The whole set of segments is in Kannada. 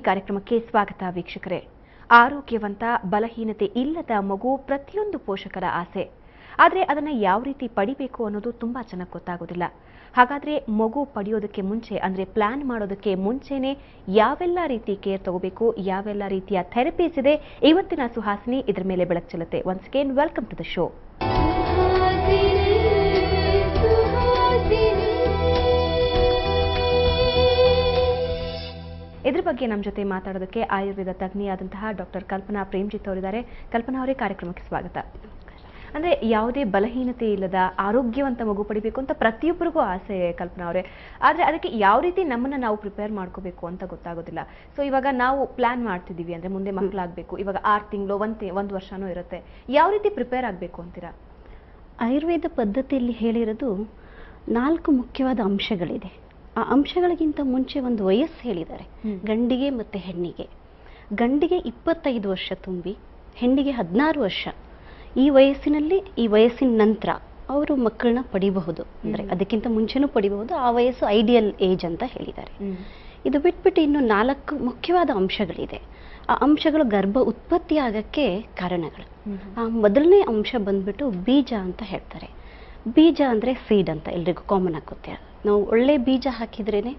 ಕಾರ್ಯಕ್ರಮಕ್ಕೆ ಸ್ವಾಗತ ವೀಕ್ಷಕರೇ. ಆರೋಗ್ಯವಂತ ಬಲಹೀನತೆ ಇಲ್ಲದ ಮಗು ಪ್ರತಿಯೊಂದು ಪೋಷಕರ ಆಸೆ. ಆದರೆ ಅದನ್ನು ಯಾವ ರೀತಿ ಪಡಿಬೇಕು ಅನ್ನೋದು ತುಂಬಾ ಚೆನ್ನಾಗಿ ಗೊತ್ತಾಗೋದಿಲ್ಲ. ಹಾಗಾದ್ರೆ ಮಗು ಪಡೆಯೋದಕ್ಕೆ ಮುಂಚೆ ಅಂದ್ರೆ ಪ್ಲಾನ್ ಮಾಡೋದಕ್ಕೆ ಮುಂಚೆನೆ ಯಾವೆಲ್ಲ ರೀತಿ ಕೇರ್ ತಗೋಬೇಕು, ಯಾವೆಲ್ಲ ರೀತಿಯ ಥೆರಪೀಸ್ ಇದೆ, ಇವತ್ತಿನ ಸುಹಾಸಿನಿ ಇದರ ಮೇಲೆ ಬೆಳಕು ಚೆಲ್ಲುತ್ತೆ. Once again welcome to the show. ಇದರ ಬಗ್ಗೆ ನಮ್ಮ ಜೊತೆ ಮಾತಾಡೋದಕ್ಕೆ ಆಯುರ್ವೇದ ತಜ್ಞೆಯಾದಂತಹ ಡಾಕ್ಟರ್ ಕಲ್ಪನಾ ಪ್ರೇಮ್ಜಿತ್ ಅವರಿದ್ದಾರೆ. ಕಲ್ಪನಾ ಅವರೇ, ಕಾರ್ಯಕ್ರಮಕ್ಕೆ ಸ್ವಾಗತ. ಅಂದ್ರೆ ಯಾವುದೇ ಬಲಹೀನತೆ ಇಲ್ಲದ ಆರೋಗ್ಯವಂತ ಮಗು ಪಡಿಬೇಕು ಅಂತ ಪ್ರತಿಯೊಬ್ಬರಿಗೂ ಆಸೆ ಕಲ್ಪನಾ ಅವರೇ. ಆದ್ರೆ ಅದಕ್ಕೆ ಯಾವ ರೀತಿ ನಮ್ಮನ್ನ ನಾವು ಪ್ರಿಪೇರ್ ಮಾಡ್ಕೋಬೇಕು ಅಂತ ಗೊತ್ತಾಗೋದಿಲ್ಲ. ಸೊ ಇವಾಗ ನಾವು ಪ್ಲಾನ್ ಮಾಡ್ತಿದೀವಿ ಅಂದ್ರೆ ಮುಂದೆ ಮಕ್ಕಳಾಗಬೇಕು, ಇವಾಗ 6 ತಿಂಗಳು, 1 ವರ್ಷನೂ ಇರುತ್ತೆ. ಯಾವ ರೀತಿ ಪ್ರಿಪೇರ್ ಆಗಬೇಕು ಅಂತೀರಾ? ಆಯುರ್ವೇದ ಪದ್ಧತಿಯಲ್ಲಿ ಹೇಳಿರೋದು 4 ಮುಖ್ಯವಾದ ಅಂಶಗಳಿದೆ. ಆ ಅಂಶಗಳಿಗಿಂತ ಮುಂಚೆ ಒಂದು ವಯಸ್ಸು ಹೇಳಿದ್ದಾರೆ, ಗಂಡಿಗೆ ಮತ್ತೆ ಹೆಣ್ಣಿಗೆ. ಗಂಡಿಗೆ 25 ವರ್ಷ ತುಂಬಿ ಹೆಣ್ಣಿಗೆ 16 ವರ್ಷ. ಈ ವಯಸ್ಸಿನ ನಂತರ ಅವರು ಮಕ್ಕಳನ್ನ ಪಡಿಬಹುದು. ಅಂದ್ರೆ ಅದಕ್ಕಿಂತ ಮುಂಚೆನೂ ಪಡಿಬಹುದು. ಆ ವಯಸ್ಸು ಐಡಿಯಲ್ ಏಜ್ ಅಂತ ಹೇಳಿದ್ದಾರೆ. ಇದು ಬಿಟ್ಬಿಟ್ಟು ಇನ್ನು 4 ಮುಖ್ಯವಾದ ಅಂಶಗಳಿದೆ. ಆ ಅಂಶಗಳು ಗರ್ಭ ಉತ್ಪತ್ತಿ ಆಗಕ್ಕೆ ಕಾರಣಗಳು. ಆ ಮೊದಲನೇ ಅಂಶ ಬಂದ್ಬಿಟ್ಟು ಬೀಜ ಅಂತ ಹೇಳ್ತಾರೆ. ಬೀಜ ಅಂದ್ರೆ ಸೀಡ್ ಅಂತ ಎಲ್ರಿಗೂ ಕಾಮನ್ ಆಗಿ ಗೊತ್ತೇ. ನಾವು ಒಳ್ಳೆ ಬೀಜ ಹಾಕಿದ್ರೇನೆ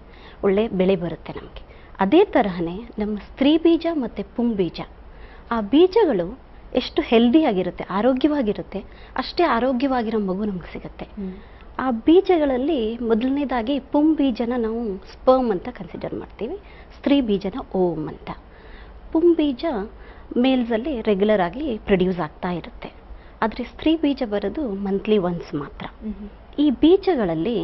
ಒಳ್ಳೆ ಬೆಳೆ ಬರುತ್ತೆ ನಮಗೆ. ಅದೇ ತರಹನೇ ನಮ್ಮ ಸ್ತ್ರೀ ಬೀಜ ಮತ್ತೆ ಪುಂಬೀಜ, ಆ ಬೀಜಗಳು ಎಷ್ಟು ಹೆಲ್ದಿ ಆಗಿರುತ್ತೆ, ಆರೋಗ್ಯವಾಗಿರುತ್ತೆ, ಅಷ್ಟೇ ಆರೋಗ್ಯವಾಗಿರೋ ಮಗು ನಮ್ಗೆ ಸಿಗುತ್ತೆ. ಆ ಬೀಜಗಳಲ್ಲಿ ಮೊದಲನೇದಾಗಿ ಪುಂಬೀಜನ ನಾವು ಸ್ಪರ್ಮ್ ಅಂತ ಕನ್ಸಿಡರ್ ಮಾಡ್ತೀವಿ, ಸ್ತ್ರೀ ಬೀಜನ ಓಮ್ ಅಂತ. ಪುಂಬೀಜ ಮೇಲ್ಸ್ ಅಲ್ಲಿ ರೆಗ್ಯುಲರ್ ಆಗಿ ಪ್ರೊಡ್ಯೂಸ್ ಆಗ್ತಾ ಇರುತ್ತೆ. ಆದರೆ ಸ್ತ್ರೀ ಬೀಜ ಬರೋದು ಮಂತ್ಲಿ ಒನ್ಸ್ ಮಾತ್ರ. ಈ ಬೀಜಗಳಲ್ಲಿ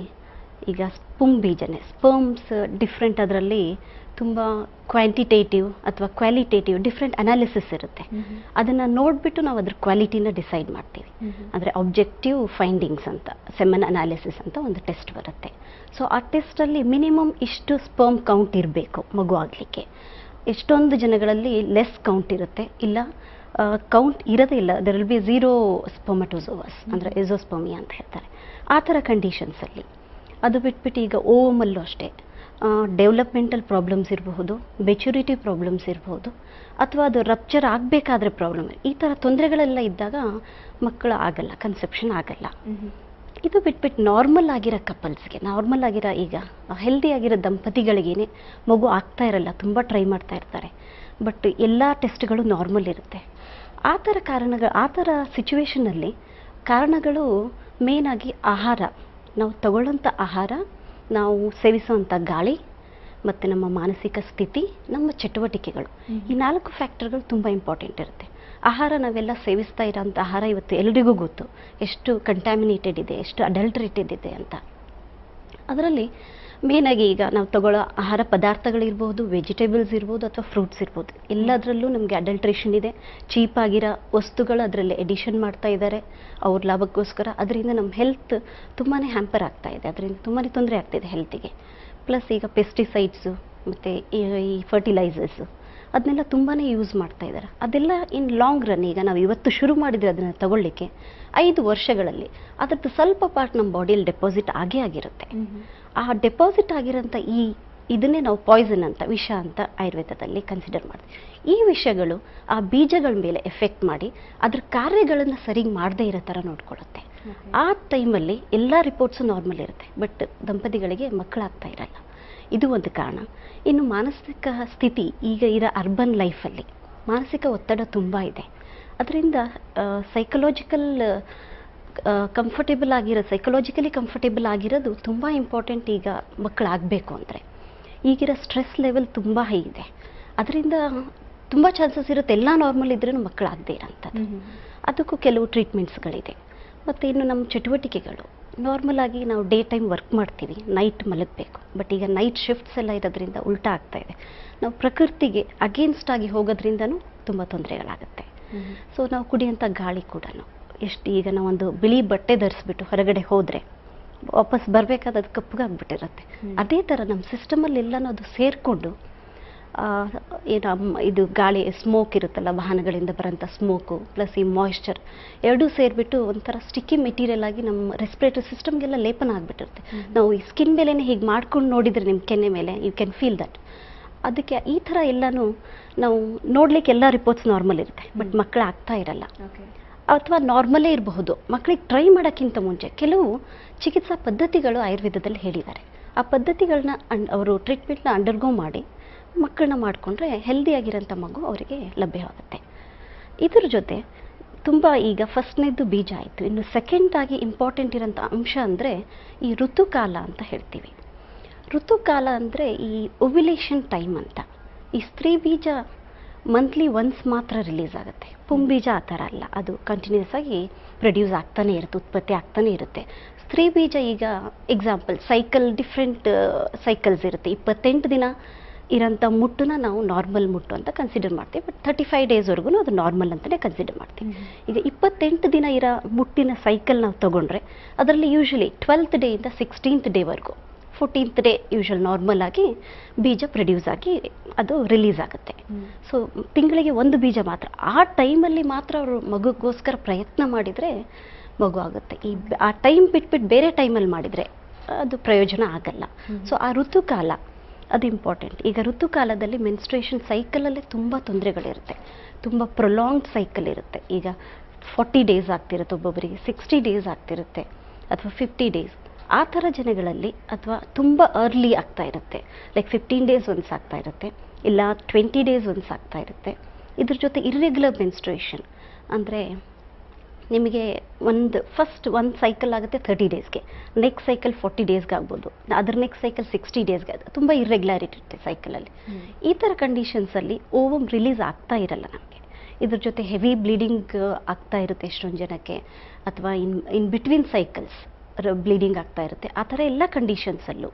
ಈಗ ಪುಂಬೀಜನೆ ಸ್ಪರ್ಮ್ಸ್ ಡಿಫ್ರೆಂಟ್, ಅದರಲ್ಲಿ ತುಂಬ ಕ್ವಾಂಟಿಟೇಟಿವ್ ಅಥವಾ ಕ್ವಾಲಿಟೇಟಿವ್ ಡಿಫ್ರೆಂಟ್ ಅನಾಲಿಸಿಸ್ ಇರುತ್ತೆ. ಅದನ್ನು ನೋಡಿಬಿಟ್ಟು ನಾವು ಅದ್ರ ಕ್ವಾಲಿಟಿನ ಡಿಸೈಡ್ ಮಾಡ್ತೀವಿ. ಅಂದರೆ ಆಬ್ಜೆಕ್ಟಿವ್ ಫೈಂಡಿಂಗ್ಸ್ ಅಂತ, ಸೆಮನ್ ಅನಾಲಿಸಿಸ್ ಅಂತ ಒಂದು ಟೆಸ್ಟ್ ಬರುತ್ತೆ. ಸೊ ಆ ಟೆಸ್ಟಲ್ಲಿ ಮಿನಿಮಮ್ ಇಷ್ಟು ಸ್ಪರ್ಮ್ ಕೌಂಟ್ ಇರಬೇಕು ಮಗು ಆಗಲಿಕ್ಕೆ. ಎಷ್ಟೊಂದು ಜನಗಳಲ್ಲಿ ಲೆಸ್ ಕೌಂಟ್ ಇರುತ್ತೆ, ಇಲ್ಲ ಕೌಂಟ್ ಇರೋದೇ ಇಲ್ಲ, ದರ್ ವಿಲ್ ಬಿ 0 ಸ್ಪರ್ಮಟೋಜೋವಸ್ ಅಂದರೆ ಎಜೋಸ್ಪರ್ಮಿಯಾ ಅಂತ ಹೇಳ್ತಾರೆ. ಆ ಥರ ಕಂಡೀಷನ್ಸಲ್ಲಿ ಅದು ಬಿಟ್ಬಿಟ್ಟು ಈಗ ಓಮಲ್ಲೂ ಅಷ್ಟೇ ಡೆವಲಪ್ಮೆಂಟಲ್ ಪ್ರಾಬ್ಲಮ್ಸ್ ಇರಬಹುದು, ಮೆಚುರಿಟಿ ಪ್ರಾಬ್ಲಮ್ಸ್ ಇರಬಹುದು, ಅಥವಾ ಅದು ರಪ್ಚರ್ ಆಗಬೇಕಾದ್ರೆ ಪ್ರಾಬ್ಲಮ್, ಈ ಥರ ತೊಂದರೆಗಳೆಲ್ಲ ಇದ್ದಾಗ ಮಕ್ಕಳು ಆಗಲ್ಲ, ಕನ್ಸೆಪ್ಷನ್ ಆಗಲ್ಲ. ಇದು ಬಿಟ್ಬಿಟ್ಟು ನಾರ್ಮಲ್ ಆಗಿರೋ ಕಪಲ್ಸ್ಗೆ, ನಾರ್ಮಲ್ ಆಗಿರೋ ಈಗ ಹೆಲ್ದಿ ಆಗಿರೋ ದಂಪತಿಗಳಿಗೇನೆ ಮಗು ಆಗ್ತಾ ಇರಲ್ಲ, ತುಂಬ ಟ್ರೈ ಮಾಡ್ತಾ ಇರ್ತಾರೆ, ಬಟ್ ಎಲ್ಲ ಟೆಸ್ಟ್ಗಳು ನಾರ್ಮಲ್ ಇರುತ್ತೆ. ಆ ಥರ ಸಿಚುವೇಶನಲ್ಲಿ ಕಾರಣಗಳು ಮೇಯ್ನಾಗಿ ಆಹಾರ, ನಾವು ತಗೊಳ್ಳೋಂಥ ಆಹಾರ, ನಾವು ಸೇವಿಸುವಂಥ ಗಾಳಿ, ಮತ್ತು ನಮ್ಮ ಮಾನಸಿಕ ಸ್ಥಿತಿ, ನಮ್ಮ ಚಟುವಟಿಕೆಗಳು, ಈ 4 ಫ್ಯಾಕ್ಟರ್ಗಳು ತುಂಬ ಇಂಪಾರ್ಟೆಂಟ್ ಇರುತ್ತೆ. ಆಹಾರ ನಾವೆಲ್ಲ ಸೇವಿಸ್ತಾ ಇರೋಂಥ ಆಹಾರ ಇವತ್ತು ಎಲ್ರಿಗೂ ಗೊತ್ತು ಎಷ್ಟು ಕಂಟ್ಯಾಮಿನೇಟೆಡ್ ಇದೆ, ಎಷ್ಟು ಅಡಲ್ಟ್ರೇಟೆಡ್ ಇದೆ ಅಂತ. ಅದರಲ್ಲಿ ಮೇಯ್ನಾಗಿ ಈಗ ನಾವು ತಗೊಳ್ಳೋ ಆಹಾರ ಪದಾರ್ಥಗಳಿರ್ಬೋದು, ವೆಜಿಟೇಬಲ್ಸ್ ಇರ್ಬೋದು ಅಥವಾ ಫ್ರೂಟ್ಸ್ ಇರ್ಬೋದು, ಎಲ್ಲದರಲ್ಲೂ ನಮಗೆ ಅಡಲ್ಟ್ರೇಷನ್ ಇದೆ. ಚೀಪ್ ಆಗಿರೋ ವಸ್ತುಗಳು ಅದರಲ್ಲಿ ಎಡಿಷನ್ ಮಾಡ್ತಾ ಇದ್ದಾರೆ ಅವ್ರ ಲಾಭಕ್ಕೋಸ್ಕರ. ಅದರಿಂದ ನಮ್ಮ ಹೆಲ್ತ್ ತುಂಬಾ ಹ್ಯಾಂಪರ್ ಆಗ್ತಾ ಇದೆ, ಅದರಿಂದ ತುಂಬಾ ತೊಂದರೆ ಆಗ್ತಾಯಿದೆ ಹೆಲ್ತಿಗೆ. ಪ್ಲಸ್ ಈಗ ಪೆಸ್ಟಿಸೈಡ್ಸು ಮತ್ತು ಈ ಫರ್ಟಿಲೈಸರ್ಸು ಅದನ್ನೆಲ್ಲ ತುಂಬಾ ಯೂಸ್ ಮಾಡ್ತಾ ಇದ್ದಾರೆ. ಅದೆಲ್ಲ ಇನ್ ಲಾಂಗ್ ರನ್, ಈಗ ನಾವು ಇವತ್ತು ಶುರು ಮಾಡಿದರೆ ಅದನ್ನು ತಗೊಳ್ಳಿಕ್ಕೆ 5 ವರ್ಷಗಳಲ್ಲಿ ಅದರದ್ದು ಸ್ವಲ್ಪ ಪಾರ್ಟ್ ನಮ್ಮ ಬಾಡಿಯಲ್ಲಿ ಡೆಪಾಸಿಟ್ ಆಗೇ ಆಗಿರುತ್ತೆ. ಆ ಡೆಪಾಸಿಟ್ ಆಗಿರೋಂಥ ಇದನ್ನೇ ನಾವು ಪಾಯ್ಸನ್ ಅಂತ, ವಿಷ ಅಂತ ಆಯುರ್ವೇದದಲ್ಲಿ ಕನ್ಸಿಡರ್ ಮಾಡ್ತೀವಿ. ಈ ವಿಷಗಳು ಆ ಬೀಜಗಳ ಮೇಲೆ ಎಫೆಕ್ಟ್ ಮಾಡಿ ಅದ್ರ ಕಾರ್ಯಗಳನ್ನು ಸರಿಗೆ ಮಾಡದೇ ಇರೋ ಥರ ನೋಡ್ಕೊಳ್ಳುತ್ತೆ. ಆ ಟೈಮಲ್ಲಿ ಎಲ್ಲ ರಿಪೋರ್ಟ್ಸು ನಾರ್ಮಲ್ ಇರುತ್ತೆ, ಬಟ್ ದಂಪತಿಗಳಿಗೆ ಮಕ್ಕಳಾಗ್ತಾ ಇರಲ್ಲ. ಇದು ಒಂದು ಕಾರಣ. ಇನ್ನು ಮಾನಸಿಕ ಸ್ಥಿತಿ, ಈಗ ಇರೋ ಅರ್ಬನ್ ಲೈಫಲ್ಲಿ ಮಾನಸಿಕ ಒತ್ತಡ ತುಂಬ ಇದೆ. ಅದರಿಂದ ಸೈಕಲಾಜಿಕಲಿ ಕಂಫರ್ಟೇಬಲ್ ಆಗಿರೋದು ತುಂಬ ಇಂಪಾರ್ಟೆಂಟ್. ಈಗ ಮಕ್ಕಳಾಗಬೇಕು ಅಂದರೆ ಈಗಿರೋ ಸ್ಟ್ರೆಸ್ ಲೆವೆಲ್ ತುಂಬ ಹೈ ಇದೆ. ಅದರಿಂದ ತುಂಬ ಚಾನ್ಸಸ್ ಇರುತ್ತೆ ಎಲ್ಲ ನಾರ್ಮಲ್ ಇದ್ರೂ ಮಕ್ಕಳಾಗದೇ ಇರೋಂಥದ್ದು. ಅದಕ್ಕೂ ಕೆಲವು ಟ್ರೀಟ್ಮೆಂಟ್ಸ್ಗಳಿದೆ. ಮತ್ತು ಇನ್ನು ನಮ್ಮ ಚಟುವಟಿಕೆಗಳು, ನಾರ್ಮಲ್ ಆಗಿ ನಾವು ಡೇ ಟೈಮ್ ವರ್ಕ್ ಮಾಡ್ತೀವಿ, ನೈಟ್ ಮಲಗಬೇಕು, ಬಟ್ ಈಗ ನೈಟ್ ಶಿಫ್ಟ್ಸ್ ಎಲ್ಲ ಇರೋದ್ರಿಂದ ಉಲ್ಟಾ ಆಗ್ತಾ ಇದೆ. ನಾವು ಪ್ರಕೃತಿಗೆ ಅಗೇನ್ಸ್ಟ್ ಆಗಿ ಹೋಗೋದ್ರಿಂದನೂ ತುಂಬ ತೊಂದರೆಗಳಾಗುತ್ತೆ. ಸೊ ನಾವು ಕುಡಿಯೋಂಥ ಗಾಳಿ ಕೂಡ ಎಷ್ಟು, ಈಗ ನಾವೊಂದು ಬಿಳಿ ಬಟ್ಟೆ ಧರಿಸ್ಬಿಟ್ಟು ಹೊರಗಡೆ ಹೋದರೆ ವಾಪಸ್ ಬರಬೇಕಾದ ಅದು ಕಪ್ಪಗಾಗ್ಬಿಟ್ಟಿರುತ್ತೆ. ಅದೇ ಥರ ನಮ್ಮ ಸಿಸ್ಟಮಲ್ಲಿ ಎಲ್ಲನೂ ಅದು ಸೇರಿಕೊಂಡು ಇದು ಗಾಳಿ ಸ್ಮೋಕ್ ಇರುತ್ತಲ್ಲ, ವಾಹನಗಳಿಂದ ಬರೋಂಥ ಸ್ಮೋಕು ಪ್ಲಸ್ ಈ ಮಾಯಿಶ್ಚರ್ ಎರಡೂ ಸೇರಿಬಿಟ್ಟು ಒಂಥರ ಸ್ಟಿಕ್ಕಿ ಮೆಟೀರಿಯಲ್ ಆಗಿ ನಮ್ಮ ರೆಸ್ಪಿರೇಟರಿ ಸಿಸ್ಟಮ್ಗೆಲ್ಲ ಲೇಪನ ಆಗಿಬಿಟ್ಟಿರುತ್ತೆ. ನಾವು ಈ ಸ್ಕಿನ್ ಮೇಲೇ ಹೀಗೆ ಮಾಡ್ಕೊಂಡು ನೋಡಿದರೆ ನಿಮ್ಮ ಕೆನ್ನೆ ಮೇಲೆ ಯು ಕ್ಯಾನ್ ಫೀಲ್ ದಟ್ ಅದಕ್ಕೆ ಈ ಥರ ಎಲ್ಲನೂ ನಾವು ನೋಡ್ಲಿಕ್ಕೆ ಎಲ್ಲ ರಿಪೋರ್ಟ್ಸ್ ನಾರ್ಮಲ್ ಇರುತ್ತೆ, ಬಟ್ ಮಕ್ಕಳು ಆಗ್ತಾ ಇರಲ್ಲ. ಅಥವಾ ನಾರ್ಮಲೇ ಇರಬಹುದು. ಮಕ್ಕಳಿಗೆ ಟ್ರೈ ಮಾಡೋಕ್ಕಿಂತ ಮುಂಚೆ ಕೆಲವು ಚಿಕಿತ್ಸಾ ಪದ್ಧತಿಗಳು ಆಯುರ್ವೇದದಲ್ಲಿ ಹೇಳಿದ್ದಾರೆ. ಆ ಪದ್ಧತಿಗಳನ್ನ ಅವರು ಟ್ರೀಟ್ಮೆಂಟ್ನ ಅಂಡರ್ಗೋ ಮಾಡಿ ಮಕ್ಕಳನ್ನ ಮಾಡಿಕೊಂಡ್ರೆ ಹೆಲ್ದಿಯಾಗಿರೋಂಥ ಮಗು ಅವರಿಗೆ ಲಭ್ಯವಾಗುತ್ತೆ. ಇದ್ರ ಜೊತೆ ತುಂಬ ಈಗ ಫಸ್ಟ್ನೇದು ಬೀಜ ಆಯಿತು. ಇನ್ನು ಸೆಕೆಂಡ್ ಆಗಿ ಇಂಪಾರ್ಟೆಂಟ್ ಇರೋಂಥ ಅಂಶ ಅಂದರೆ ಈ ಋತುಕಾಲ ಅಂತ ಹೇಳ್ತೀವಿ. ಋತುಕಾಲ ಅಂದರೆ ಈ ಓವ್ಯುಲೇಷನ್ ಟೈಮ್ ಅಂತ. ಈ ಸ್ತ್ರೀ ಬೀಜ ಮಂತ್ಲಿ ಒನ್ಸ್ ಮಾತ್ರ ರಿಲೀಸ್ ಆಗುತ್ತೆ. ಪುಂಬೀಜ ಆ ಥರ ಅಲ್ಲ, ಅದು ಕಂಟಿನ್ಯೂಸ್ ಆಗಿ ಪ್ರೊಡ್ಯೂಸ್ ಆಗ್ತಾನೆ ಇರುತ್ತೆ, ಉತ್ಪತ್ತಿ ಆಗ್ತಾನೆ ಇರುತ್ತೆ. ಸ್ತ್ರೀ ಬೀಜ ಈಗ ಎಕ್ಸಾಂಪಲ್ ಸೈಕಲ್, ಡಿಫ್ರೆಂಟ್ ಸೈಕಲ್ಸ್ ಇರುತ್ತೆ. 28 ದಿನ ಇರೋಂಥ ಮುಟ್ಟನ್ನ ನಾವು ನಾರ್ಮಲ್ ಮುಟ್ಟು ಅಂತ ಕನ್ಸಿಡರ್ ಮಾಡ್ತೀವಿ, ಬಟ್ 35 ಡೇಸ್ವರೆಗೂ ಅದು ನಾರ್ಮಲ್ ಅಂತಲೇ ಕನ್ಸಿಡರ್ ಮಾಡ್ತೀವಿ. ಈಗ 28 ದಿನ ಇರೋ ಮುಟ್ಟಿನ ಸೈಕಲ್ ನಾವು ತೊಗೊಂಡ್ರೆ ಅದರಲ್ಲಿ usually 12th ಡೇಯಿಂದ 16th ಡೇವರೆಗೂ 14th day usual normal ಆಗಿ ಬೀಜ ಪ್ರೊಡ್ಯೂಸ್ ಆಗಿ ಅದು ರಿಲೀಸ್ ಆಗುತ್ತೆ. ಸೊ ತಿಂಗಳಿಗೆ ಒಂದು ಬೀಜ ಮಾತ್ರ. ಆ ಟೈಮಲ್ಲಿ ಮಾತ್ರ ಅವರು ಮಗುಗೋಸ್ಕರ ಪ್ರಯತ್ನ ಮಾಡಿದರೆ ಮಗು ಆಗುತ್ತೆ. ಆ ಟೈಮ್ ಬಿಟ್ಬಿಟ್ಟು ಬೇರೆ ಟೈಮಲ್ಲಿ ಮಾಡಿದರೆ ಅದು ಪ್ರಯೋಜನ ಆಗಲ್ಲ. ಸೊ ಆ ಋತುಕಾಲ ಅದು ಇಂಪಾರ್ಟೆಂಟ್. ಈಗ ಋತುಕಾಲದಲ್ಲಿ ಮೆನ್ಸ್ಟ್ರೇಷನ್ ಸೈಕಲಲ್ಲೇ ತುಂಬ ತೊಂದರೆಗಳಿರುತ್ತೆ, ತುಂಬ ಪ್ರೊಲಾಂಗ್ಡ್ ಸೈಕಲ್ ಇರುತ್ತೆ. ಈಗ 40 ಡೇಸ್ ಆಗ್ತಿರುತ್ತೆ, ಒಬ್ಬೊಬ್ಬರಿಗೆ 60 ಡೇಸ್ ಆಗ್ತಿರುತ್ತೆ, ಅಥವಾ 50 ಡೇಸ್. ಆ ಥರ ಜನಗಳಲ್ಲಿ ಅಥವಾ ತುಂಬ ಅರ್ಲಿ ಆಗ್ತಾ ಇರುತ್ತೆ, ಲೈಕ್ 15 ಡೇಸ್ ಒನ್ಸ್ ಆಗ್ತಾ ಇರುತ್ತೆ, ಇಲ್ಲ 20 ಡೇಸ್ ಒನ್ಸ್ ಆಗ್ತಾ ಇರುತ್ತೆ. ಇದ್ರ ಜೊತೆ ಇರ್ರೆಗ್ಯುಲರ್ ಮೆನ್ಸ್ಟ್ರೇಷನ್ ಅಂದರೆ ನಿಮಗೆ ಒಂದು ಸೈಕಲ್ ಆಗುತ್ತೆ 30 ಡೇಸ್ಗೆ, ನೆಕ್ಸ್ಟ್ ಸೈಕಲ್ 40 ಡೇಸ್ಗೆ ಆಗ್ಬೋದು, ಅದರ ನೆಕ್ಸ್ಟ್ ಸೈಕಲ್ 60 ಡೇಸ್ಗೆ. ಅದು ತುಂಬ ಇರ್ರೆಗ್ಯುಲಾರಿಟಿ ಇರುತ್ತೆ ಸೈಕಲಲ್ಲಿ. ಈ ಥರ ಕಂಡೀಷನ್ಸಲ್ಲಿ ಓವಮ್ ರಿಲೀಸ್ ಆಗ್ತಾ ಇರಲ್ಲ ನಮಗೆ. ಇದ್ರ ಜೊತೆ ಹೆವಿ ಬ್ಲೀಡಿಂಗ್ ಆಗ್ತಾ ಇರುತ್ತೆ ಎಷ್ಟೊಂದು ಜನಕ್ಕೆ, ಅಥವಾ ಇನ್ ಬಿಟ್ವೀನ್ ಸೈಕಲ್ಸ್ ಬ್ಲೀಡಿಂಗ್ ಆಗ್ತಾ ಇರುತ್ತೆ. ಆ ಥರ ಎಲ್ಲ ಕಂಡೀಷನ್ಸಲ್ಲೂ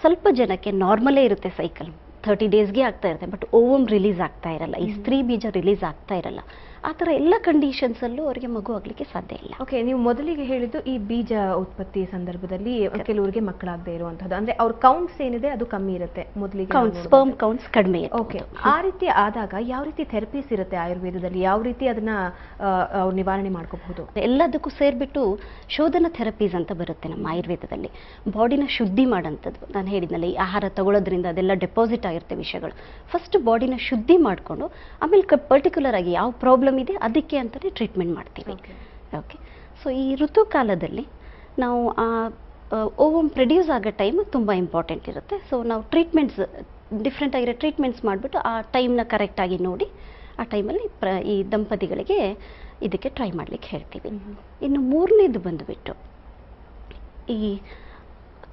ಸ್ವಲ್ಪ ಜನಕ್ಕೆ ನಾರ್ಮಲೇ ಇರುತ್ತೆ ಸೈಕಲ್, 30 ಡೇಸ್ಗೆ ಆಗ್ತಾ ಇರುತ್ತೆ, ಬಟ್ ಓವಮ್ ರಿಲೀಸ್ ಆಗ್ತಾ ಇರಲ್ಲ, ಈ ಸ್ತ್ರೀ ಬೀಜ ರಿಲೀಸ್ ಆಗ್ತಾ ಇರಲ್ಲ. ಆ ಥರ ಎಲ್ಲ ಕಂಡೀಷನ್ಸಲ್ಲೂ ಅವರಿಗೆ ಮಗು ಆಗಲಿಕ್ಕೆ ಸಾಧ್ಯ ಇಲ್ಲ. ಓಕೆ, ನೀವು ಮೊದಲಿಗೆ ಹೇಳಿದ್ದು ಈ ಬೀಜ ಉತ್ಪತ್ತಿ ಸಂದರ್ಭದಲ್ಲಿ ಕೆಲವರಿಗೆ ಮಕ್ಕಳಾಗದೇ ಇರುವಂಥದ್ದು, ಅಂದ್ರೆ ಅವ್ರ ಕೌಂಟ್ಸ್ ಏನಿದೆ ಅದು ಕಮ್ಮಿ ಇರುತ್ತೆ, ಮೊದಲಿಗೆ ಸ್ಪರ್ಮ್ ಕೌಂಟ್ಸ್ ಕಡಿಮೆ. ಓಕೆ, ಆ ರೀತಿ ಆದಾಗ ಯಾವ ರೀತಿ ಥೆರಪೀಸ್ ಇರುತ್ತೆ ಆಯುರ್ವೇದದಲ್ಲಿ, ಯಾವ ರೀತಿ ಅದನ್ನ ಅವ್ರು ನಿವಾರಣೆ ಮಾಡ್ಕೋಬಹುದು? ಎಲ್ಲದಕ್ಕೂ ಸೇರಿಬಿಟ್ಟು ಶೋಧನ ಥೆರಪೀಸ್ ಅಂತ ಬರುತ್ತೆ ನಮ್ಮ ಆಯುರ್ವೇದದಲ್ಲಿ. ಬಾಡಿನ ಶುದ್ಧಿ ಮಾಡೋಂಥದ್ದು. ನಾನು ಹೇಳಿದ್ನಲ್ಲ, ಈ ಆಹಾರ ತಗೊಳ್ಳೋದ್ರಿಂದ ಅದೆಲ್ಲ ಡೆಪಾಸಿಟ್ ಆಗಿರುತ್ತೆ ವಿಷಯಗಳು. ಫಸ್ಟ್ ಬಾಡಿನ ಶುದ್ಧಿ ಮಾಡಿಕೊಂಡು ಆಮೇಲೆ ಪರ್ಟಿಕ್ಯುಲರ್ ಆಗಿ ಯಾವ ಪ್ರಾಬ್ಲಮ್ ಇದೆ ಅದಕ್ಕೆ ಅಂತಲೇ ಟ್ರೀಟ್ಮೆಂಟ್ ಮಾಡ್ತೀವಿ. ಓಕೆ, ಸೊ ಈ ಋತುಕಾಲದಲ್ಲಿ ನಾವು ಆ ಓವಮ್ ಪ್ರೊಡ್ಯೂಸ್ ಆಗೋ ಟೈಮ್ ತುಂಬ ಇಂಪಾರ್ಟೆಂಟ್ ಇರುತ್ತೆ. ಸೊ ನಾವು ಟ್ರೀಟ್ಮೆಂಟ್ಸ್ ಡಿಫ್ರೆಂಟ್ ಆಗಿರೋ ಟ್ರೀಟ್ಮೆಂಟ್ಸ್ ಮಾಡಿಬಿಟ್ಟು ಆ ಟೈಮ್ನ ಕರೆಕ್ಟಾಗಿ ನೋಡಿ ಆ ಟೈಮಲ್ಲಿ ಈ ದಂಪತಿಗಳಿಗೆ ಇದಕ್ಕೆ ಟ್ರೈ ಮಾಡಲಿಕ್ಕೆ ಹೇಳ್ತೀವಿ. ಇನ್ನು ಮೂರನೇದು ಬಂದುಬಿಟ್ಟು ಈ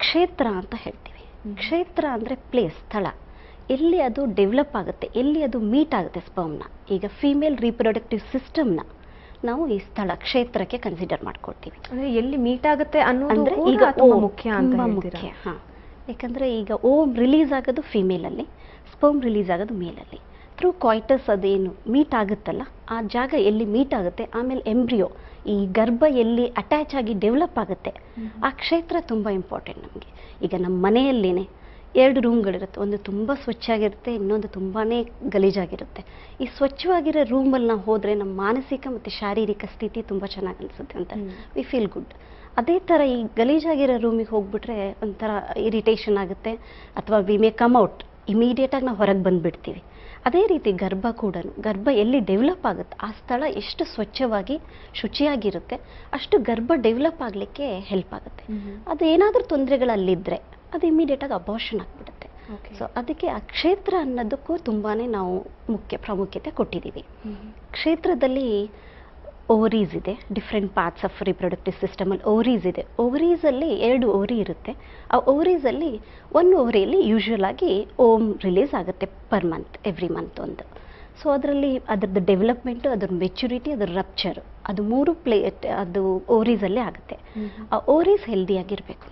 ಕ್ಷೇತ್ರ ಅಂತ ಹೇಳ್ತೀವಿ. ಕ್ಷೇತ್ರ ಅಂದರೆ ಪ್ಲೇಸ್, ಸ್ಥಳ, ಎಲ್ಲಿ ಅದು ಡೆವಲಪ್ ಆಗುತ್ತೆ, ಎಲ್ಲಿ ಅದು ಮೀಟ್ ಆಗುತ್ತೆ ಸ್ಪರ್ಮ್ನ. ಈಗ ಫೀಮೇಲ್ ರೀಪ್ರೊಡಕ್ಟಿವ್ ಸಿಸ್ಟಮ್ನ ನಾವು ಈ ಸ್ಥಳ ಕ್ಷೇತ್ರಕ್ಕೆ ಕನ್ಸಿಡರ್ ಮಾಡ್ಕೊಳ್ತೀವಿ. ಅಂದರೆ ಎಲ್ಲಿ ಮೀಟ್ ಆಗುತ್ತೆ ಅನ್ನೋದು ಈಗ ಮುಖ್ಯ ಅಂತ ಮುಖ್ಯ. ಹಾಂ, ಯಾಕಂದರೆ ಈಗ ಓಮ್ ರಿಲೀಸ್ ಆಗೋದು ಫೀಮೇಲಲ್ಲಿ, ಸ್ಪರ್ಮ್ ರಿಲೀಸ್ ಆಗೋದು ಮೇಲಲ್ಲಿ. ಥ್ರೂ ಕಾಯ್ಟಸ್ ಅದೇನು ಮೀಟ್ ಆಗುತ್ತಲ್ಲ ಆ ಜಾಗ ಎಲ್ಲಿ ಮೀಟ್ ಆಗುತ್ತೆ, ಆಮೇಲೆ ಎಂಬ್ರಿಯೋ ಈ ಗರ್ಭ ಎಲ್ಲಿ ಅಟ್ಯಾಚ್ ಆಗಿ ಡೆವಲಪ್ ಆಗುತ್ತೆ, ಆ ಕ್ಷೇತ್ರ ತುಂಬ ಇಂಪಾರ್ಟೆಂಟ್ ನಮಗೆ. ಈಗ ನಮ್ಮ ಮನೆಯಲ್ಲೇನೆ 2 ರೂಮ್ಗಳಿರುತ್ತೆ, ಒಂದು ತುಂಬ ಸ್ವಚ್ಛಾಗಿರುತ್ತೆ, ಇನ್ನೊಂದು ತುಂಬಾ ಗಲೀಜಾಗಿರುತ್ತೆ. ಈ ಸ್ವಚ್ಛವಾಗಿರೋ ರೂಮಲ್ಲಿ ನಾವು ಹೋದರೆ ನಮ್ಮ ಮಾನಸಿಕ ಮತ್ತು ಶಾರೀರಿಕ ಸ್ಥಿತಿ ತುಂಬ ಚೆನ್ನಾಗಿ ಅನಿಸುತ್ತೆ ಅಂತ ವಿ ಫೀಲ್ ಗುಡ್. ಅದೇ ಥರ ಈ ಗಲೀಜಾಗಿರೋ ರೂಮಿಗೆ ಹೋಗ್ಬಿಟ್ರೆ ಒಂಥರ ಇರಿಟೇಷನ್ ಆಗುತ್ತೆ, ಅಥವಾ ವಿ ಮೇ ಕಮ್ ಔಟ್, ಇಮಿಡಿಯೇಟಾಗಿ ನಾವು ಹೊರಗೆ ಬಂದುಬಿಡ್ತೀವಿ. ಅದೇ ರೀತಿ ಗರ್ಭ ಕೂಡ, ಗರ್ಭ ಎಲ್ಲಿ ಡೆವಲಪ್ ಆಗುತ್ತೆ ಆ ಸ್ಥಳ ಎಷ್ಟು ಸ್ವಚ್ಛವಾಗಿ ಶುಚಿಯಾಗಿರುತ್ತೆ ಅಷ್ಟು ಗರ್ಭ ಡೆವಲಪ್ ಆಗಲಿಕ್ಕೆ ಹೆಲ್ಪ್ ಆಗುತ್ತೆ. ಅದು ಏನಾದರೂ ತೊಂದರೆಗಳಲ್ಲಿದ್ದರೆ ಅದು ಇಮಿಡಿಯೇಟಾಗಿ ಅಬಾರ್ಷನ್ ಆಗಿಬಿಡುತ್ತೆ. ಸೊ ಅದಕ್ಕೆ ಆ ಕ್ಷೇತ್ರ ಅನ್ನೋದಕ್ಕೂ ತುಂಬಾ ನಾವು ಪ್ರಾಮುಖ್ಯತೆ ಕೊಟ್ಟಿದ್ದೀವಿ. ಕ್ಷೇತ್ರದಲ್ಲಿ ಓವರೀಸ್ ಇದೆ, ಡಿಫ್ರೆಂಟ್ ಪಾರ್ಟ್ಸ್ ಆಫ್ ರಿಪ್ರೊಡಕ್ಟಿವ್ ಸಿಸ್ಟಮಲ್ಲಿ ಓವರೀಸ್ ಇದೆ. ಓವರೀಸಲ್ಲಿ 2 ಓವರಿ ಇರುತ್ತೆ. ಆ ಓವರೀಸಲ್ಲಿ ಒಂದು ಓವರಿಯಲ್ಲಿ ಯೂಶ್ವಲ್ ಆಗಿ ಓಮ್ ರಿಲೀಸ್ ಆಗುತ್ತೆ ಪರ್ ಮಂತ್, ಎವ್ರಿ ಮಂತ್ ಒಂದು. ಸೊ ಅದರಲ್ಲಿ ಅದರದ್ದು ಡೆವಲಪ್ಮೆಂಟು, ಅದರ ಮೆಚುರಿಟಿ, ಅದರ ರಪ್ಚರ್, ಅದು 3 ಅದು ಓವರೀಸಲ್ಲೇ ಆಗುತ್ತೆ. ಆ ಓವರೀಸ್ ಹೆಲ್ದಿಯಾಗಿರಬೇಕು.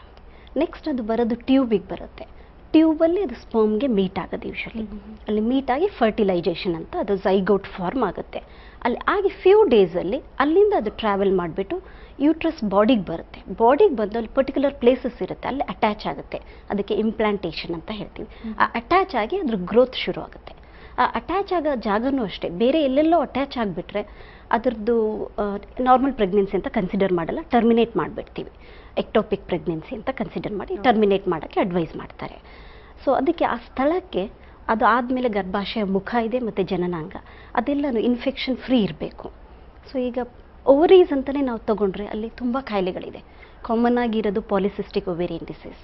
ನೆಕ್ಸ್ಟ್ ಅದು ಬರೋದು ಟ್ಯೂಬಿಗೆ ಬರುತ್ತೆ. ಟ್ಯೂಬಲ್ಲಿ ಅದು ಸ್ಪರ್ಮ್ಗೆ ಮೀಟ್ ಆಗೋದು ಯೂಶಲಿ. ಅಲ್ಲಿ ಮೀಟ್ ಆಗಿ ಫರ್ಟಿಲೈಜೇಷನ್ ಅಂತ ಅದು ಝೈಗೋಟ್ ಫಾರ್ಮ್ ಆಗುತ್ತೆ. ಅಲ್ಲಿ ಆಗಿ ಫ್ಯೂ ಡೇಸಲ್ಲಿ ಅಲ್ಲಿಂದ ಅದು ಟ್ರಾವೆಲ್ ಮಾಡಿಬಿಟ್ಟು ಯೂಟ್ರಸ್ ಬಾಡಿಗೆ ಬರುತ್ತೆ. ಬಾಡಿಗೆ ಬಂದು ಅಲ್ಲಿ ಪರ್ಟಿಕ್ಯುಲರ್ ಪ್ಲೇಸಸ್ ಇರುತ್ತೆ, ಅಲ್ಲಿ ಅಟ್ಯಾಚ್ ಆಗುತ್ತೆ. ಅದಕ್ಕೆ ಇಂಪ್ಲಾಂಟೇಷನ್ ಅಂತ ಹೇಳ್ತೀವಿ. ಆ ಅಟ್ಯಾಚ್ ಆಗಿ ಅದ್ರ ಗ್ರೋತ್ ಶುರು ಆಗುತ್ತೆ. ಆ ಅಟ್ಯಾಚ್ ಆಗೋ ಜಾಗನೂ ಅಷ್ಟೇ, ಬೇರೆ ಎಲ್ಲೆಲ್ಲೋ ಅಟ್ಯಾಚ್ ಆಗಿಬಿಟ್ರೆ ಅದರದ್ದು ನಾರ್ಮಲ್ ಪ್ರೆಗ್ನೆನ್ಸಿ ಅಂತ ಕನ್ಸಿಡರ್ ಮಾಡಲ್ಲ, ಟರ್ಮಿನೇಟ್ ಮಾಡಿಬಿಡ್ತೀವಿ. ಎಕ್ಟೋಪಿಕ್ ಪ್ರೆಗ್ನೆನ್ಸಿ ಅಂತ ಕನ್ಸಿಡರ್ ಮಾಡಿ ಟರ್ಮಿನೇಟ್ ಮಾಡೋಕ್ಕೆ ಅಡ್ವೈಸ್ ಮಾಡ್ತಾರೆ. ಸೊ ಅದಕ್ಕೆ ಆ ಸ್ಥಳಕ್ಕೆ ಅದು ಆದಮೇಲೆ ಗರ್ಭಾಶಯ ಮುಖ ಇದೆ ಮತ್ತು ಜನನಾಂಗ, ಅದೆಲ್ಲನೂ ಇನ್ಫೆಕ್ಷನ್ ಫ್ರೀ ಇರಬೇಕು. ಸೊ ಈಗ ಓವರೀಸ್ ಅಂತಲೇ ನಾವು ತಗೊಂಡ್ರೆ ಅಲ್ಲಿ ತುಂಬ ಕಾಯಿಲೆಗಳಿದೆ. ಕಾಮನ್ ಆಗಿರೋದು ಪಾಲಿಸಿಸ್ಟಿಕ್ ಒವೇರಿಯನ್ ಡಿಸೀಸ್.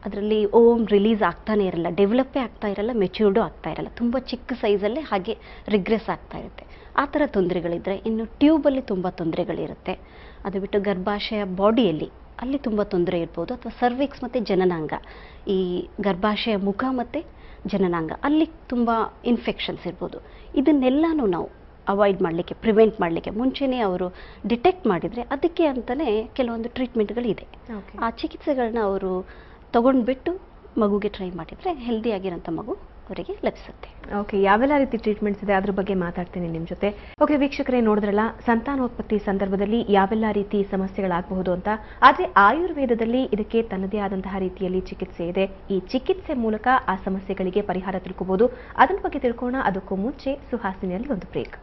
ಅದರಲ್ಲಿ ಓಮ್ ರಿಲೀಸ್ ಆಗ್ತಾನೆ ಇರಲ್ಲ, ಡೆವಲಪ್ಪೇ ಆಗ್ತಾ ಇರಲ್ಲ, ಮೆಚ್ಯೂರ್ಡು ಆಗ್ತಾ ಇರಲ್ಲ, ತುಂಬ ಚಿಕ್ಕ ಸೈಜಲ್ಲೇ ಹಾಗೆ ರಿಗ್ರೆಸ್ ಆಗ್ತಾ ಇರುತ್ತೆ. ಆ ಥರ ತೊಂದರೆಗಳಿದ್ದರೆ, ಇನ್ನು ಟ್ಯೂಬಲ್ಲಿ ತುಂಬ ತೊಂದರೆಗಳಿರುತ್ತೆ. ಅದು ಬಿಟ್ಟು ಗರ್ಭಾಶಯ ಬಾಡಿಯಲ್ಲಿ ಅಲ್ಲಿ ತುಂಬ ತೊಂದರೆ ಇರ್ಬೋದು, ಅಥವಾ ಸರ್ವಿಕ್ಸ್ ಮತ್ತು ಜನನಾಂಗ, ಈ ಗರ್ಭಾಶಯ ಮುಖ ಮತ್ತು ಜನನಾಂಗ ಅಲ್ಲಿ ತುಂಬ ಇನ್ಫೆಕ್ಷನ್ಸ್ ಇರ್ಬೋದು. ಇದನ್ನೆಲ್ಲನೂ ನಾವು ಅವಾಯ್ಡ್ ಮಾಡಲಿಕ್ಕೆ, ಪ್ರಿವೆಂಟ್ ಮಾಡಲಿಕ್ಕೆ ಮುಂಚೆನೇ ಅವರು ಡಿಟೆಕ್ಟ್ ಮಾಡಿದರೆ ಅದಕ್ಕೆ ಅಂತಲೇ ಕೆಲವೊಂದು ಟ್ರೀಟ್ಮೆಂಟ್ಗಳಿದೆ. ಆ ಚಿಕಿತ್ಸೆಗಳನ್ನ ಅವರು ತಗೊಂಡ್ಬಿಟ್ಟು ಮಗುಗೆ ಟ್ರೈ ಮಾಡಿದರೆ ಹೆಲ್ದಿಯಾಗಿರೋಂಥ ಮಗು ಅವರಿಗೆ ಲಭಿಸುತ್ತೆ. ಓಕೆ, ಯಾವೆಲ್ಲ ರೀತಿ ಟ್ರೀಟ್ಮೆಂಟ್ಸ್ ಇದೆ ಅದ್ರ ಬಗ್ಗೆ ಮಾತಾಡ್ತೀನಿ ನಿಮ್ಮ ಜೊತೆ. ಓಕೆ ವೀಕ್ಷಕರೇ, ನೋಡಿದ್ರಲ್ಲ ಸಂತಾನೋತ್ಪತ್ತಿ ಸಂದರ್ಭದಲ್ಲಿ ಯಾವೆಲ್ಲ ರೀತಿ ಸಮಸ್ಯೆಗಳಾಗಬಹುದು ಅಂತ. ಆದರೆ ಆಯುರ್ವೇದದಲ್ಲಿ ಇದಕ್ಕೆ ತನ್ನದೇ ಆದಂತಹ ರೀತಿಯಲ್ಲಿ ಚಿಕಿತ್ಸೆ ಇದೆ. ಈ ಚಿಕಿತ್ಸೆ ಮೂಲಕ ಆ ಸಮಸ್ಯೆಗಳಿಗೆ ಪರಿಹಾರ ತಿಳ್ಕೋಬಹುದು. ಅದರ ಬಗ್ಗೆ ತಿಳ್ಕೋಣ. ಅದಕ್ಕೂ ಮುಂಚೆ ಸುಹಾಸಿನಿಯಲ್ಲಿ ಒಂದು ಬ್ರೇಕ್.